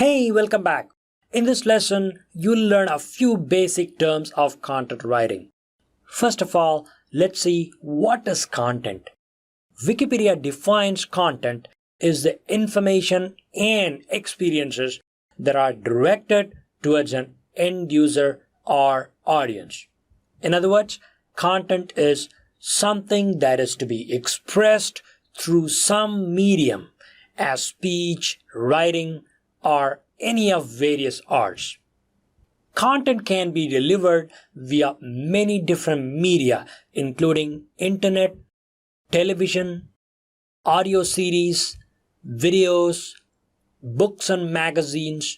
Hey, welcome back. In this lesson, you'll learn a few basic terms of content writing. First of all, let's see what is content. Wikipedia defines content as the information and experiences that are directed towards an end user or audience. In other words, content is something that is to be expressed through some medium as speech, writing, or any of various arts. Content can be delivered via many different media, including internet, television, audio series, videos, books and magazines,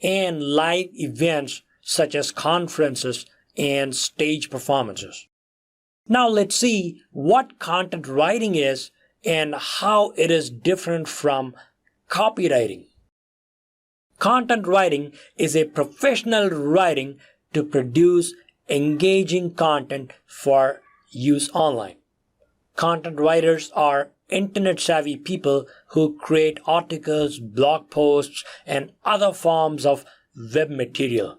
and live events such as conferences and stage performances. Now let's see what content writing is and how it is different from copywriting. Content writing is a professional writing to produce engaging content for use online. Content writers are internet-savvy people who create articles, blog posts, and other forms of web material.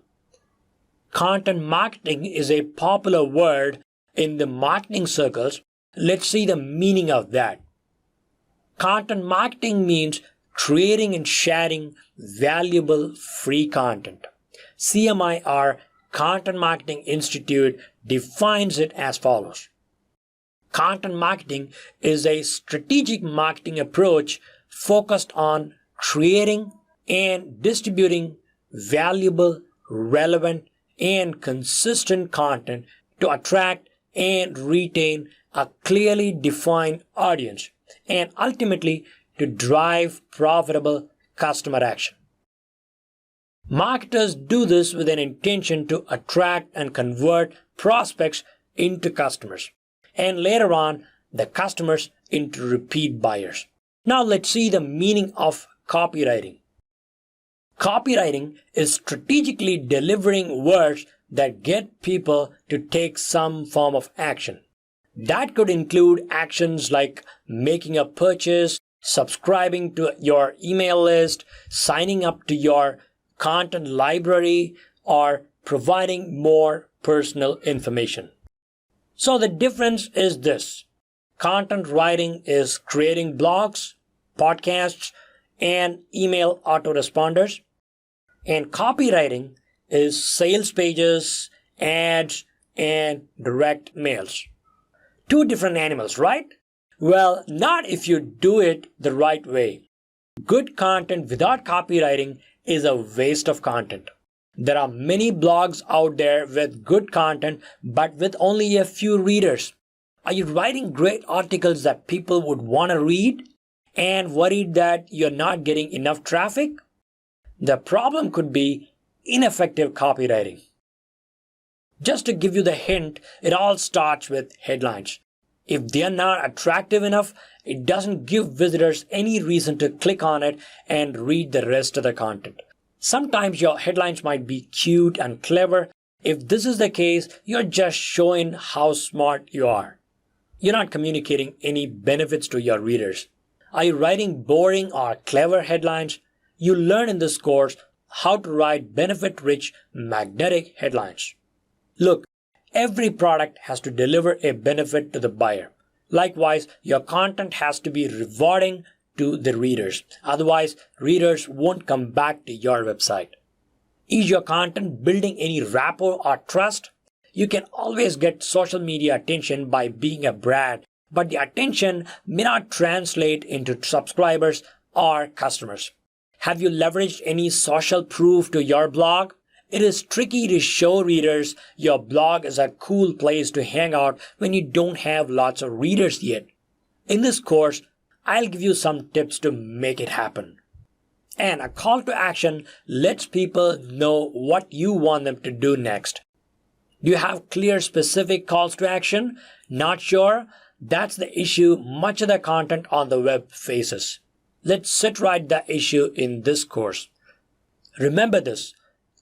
Content marketing is a popular word in the marketing circles. Let's see the meaning of that. Content marketing means creating and sharing valuable free content. CMI, or Content Marketing Institute, defines it as follows. Content marketing is a strategic marketing approach focused on creating and distributing valuable, relevant, and consistent content to attract and retain a clearly defined audience and ultimately to drive profitable customer action. Marketers do this with an intention to attract and convert prospects into customers, and later on, the customers into repeat buyers. Now let's see the meaning of copywriting. Copywriting is strategically delivering words that get people to take some form of action. That could include actions like making a purchase, subscribing to your email list, signing up to your content library, or providing more personal information. So the difference is this. Content writing is creating blogs, podcasts, and email autoresponders. And copywriting is sales pages, ads, and direct mails. Two different animals, right? Well, not if you do it the right way. Good content without copywriting is a waste of content. There are many blogs out there with good content, but with only a few readers. Are you writing great articles that people would want to read and worried that you're not getting enough traffic? The problem could be ineffective copywriting. Just to give you the hint, it all starts with headlines. If they're not attractive enough, it doesn't give visitors any reason to click on it and read the rest of the content. Sometimes your headlines might be cute and clever. If this is the case, you're just showing how smart you are. You're not communicating any benefits to your readers. Are you writing boring or clever headlines? You learn in this course how to write benefit-rich, magnetic headlines. Look, every product has to deliver a benefit to the buyer. Likewise, your content has to be rewarding to the readers. Otherwise, readers won't come back to your website. Is your content building any rapport or trust? You can always get social media attention by being a brand, but the attention may not translate into subscribers or customers. Have you leveraged any social proof to your blog? It is tricky to show readers your blog is a cool place to hang out when you don't have lots of readers yet. In this course, I'll give you some tips to make it happen. And a call to action lets people know what you want them to do next. Do you have clear, specific calls to action? Not sure? That's the issue much of the content on the web faces. Let's sit right the issue in this course. Remember this.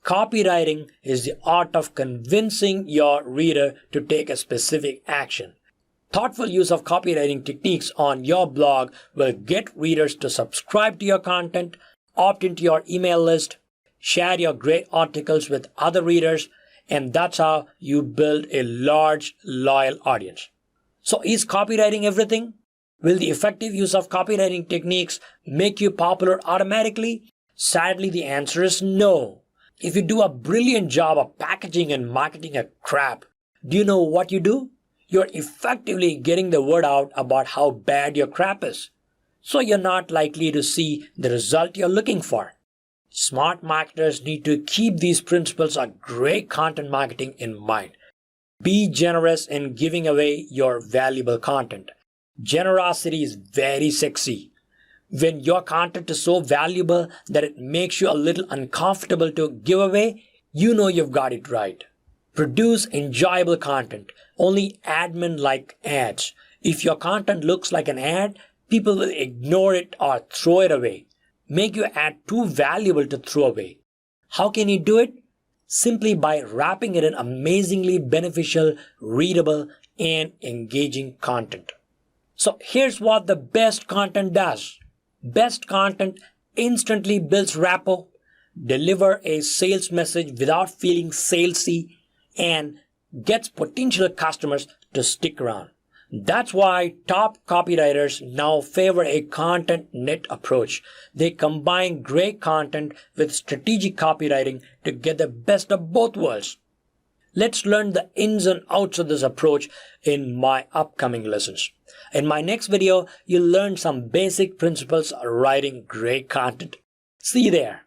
Copywriting is the art of convincing your reader to take a specific action. Thoughtful use of copywriting techniques on your blog will get readers to subscribe to your content, opt into your email list, share your great articles with other readers, and that's how you build a large, loyal audience. So is copywriting everything? Will the effective use of copywriting techniques make you popular automatically? Sadly, the answer is no. If you do a brilliant job of packaging and marketing a crap, do you know what you do? You're effectively getting the word out about how bad your crap is. So you're not likely to see the result you're looking for. Smart marketers need to keep these principles of great content marketing in mind. Be generous in giving away your valuable content. Generosity is very sexy. When your content is so valuable that it makes you a little uncomfortable to give away, you know you've got it right. Produce enjoyable content. Only admin like ads. If your content looks like an ad, people will ignore it or throw it away. Make your ad too valuable to throw away. How can you do it? Simply by wrapping it in amazingly beneficial, readable, and engaging content. So here's what the best content does. Best content instantly builds rapport, deliver a sales message without feeling salesy, and gets potential customers to stick around. That's why top copywriters now favor a content-net approach. They combine great content with strategic copywriting to get the best of both worlds. Let's learn the ins and outs of this approach in my upcoming lessons. In my next video, you'll learn some basic principles of writing great content. See you there.